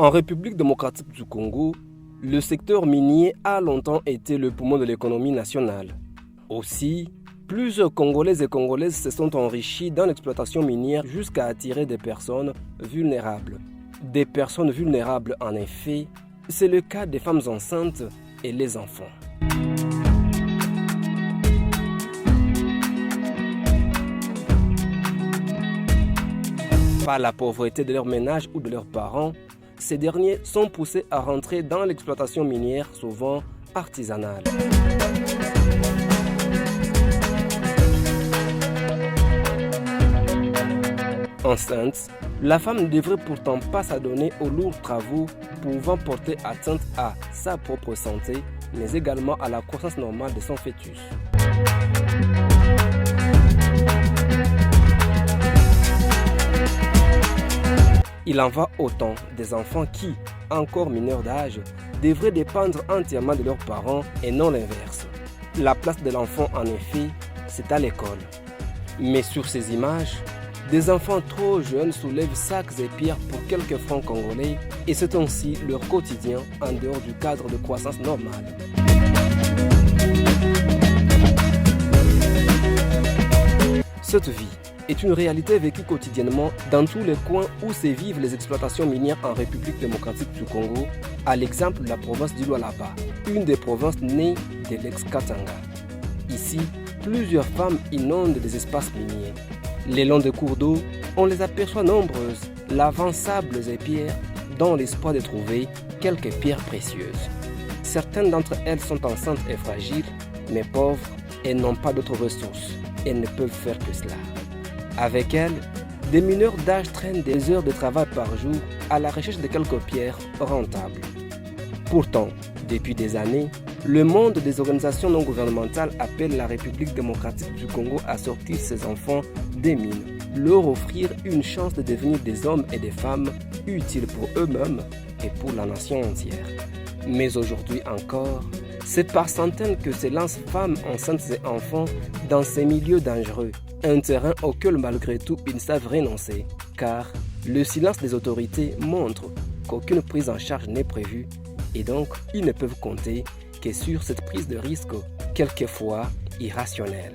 En République démocratique du Congo, le secteur minier a longtemps été le poumon de l'économie nationale. Aussi, plusieurs Congolais et Congolaises se sont enrichis dans l'exploitation minière jusqu'à attirer des personnes vulnérables. Des personnes vulnérables, en effet, c'est le cas des femmes enceintes et les enfants. Par la pauvreté de leur ménage ou de leurs parents, ces derniers sont poussés à rentrer dans l'exploitation minière, souvent artisanale. Enceinte, la femme ne devrait pourtant pas s'adonner aux lourds travaux pouvant porter atteinte à sa propre santé, mais également à la croissance normale de son fœtus. Il en va autant des enfants qui, encore mineurs d'âge, devraient dépendre entièrement de leurs parents et non l'inverse. La place de l'enfant, en effet, c'est à l'école. Mais sur ces images, des enfants trop jeunes soulèvent sacs et pierres pour quelques francs congolais et c'est ainsi leur quotidien en dehors du cadre de croissance normale. Cette vie est une réalité vécue quotidiennement dans tous les coins où sévivent les exploitations minières en République démocratique du Congo, à l'exemple de la province du Lualaba, une des provinces nées de l'ex-Katanga. Ici, plusieurs femmes inondent des espaces miniers. Les longs des cours d'eau, on les aperçoit nombreuses, lavant sables et pierres, dans l'espoir de trouver quelques pierres précieuses. Certaines d'entre elles sont enceintes et fragiles, mais pauvres et n'ont pas d'autres ressources et ne peuvent faire que cela. Avec elles, des mineurs d'âge traînent des heures de travail par jour à la recherche de quelques pierres rentables. Pourtant, depuis des années, le monde des organisations non gouvernementales appelle la République démocratique du Congo à sortir ses enfants des mines, leur offrir une chance de devenir des hommes et des femmes utiles pour eux-mêmes et pour la nation entière. Mais aujourd'hui encore, c'est par centaines que se lancent femmes enceintes et enfants dans ces milieux dangereux, un terrain auquel malgré tout ils ne savent renoncer, car le silence des autorités montre qu'aucune prise en charge n'est prévue et donc ils ne peuvent compter que sur cette prise de risque, quelquefois irrationnelle.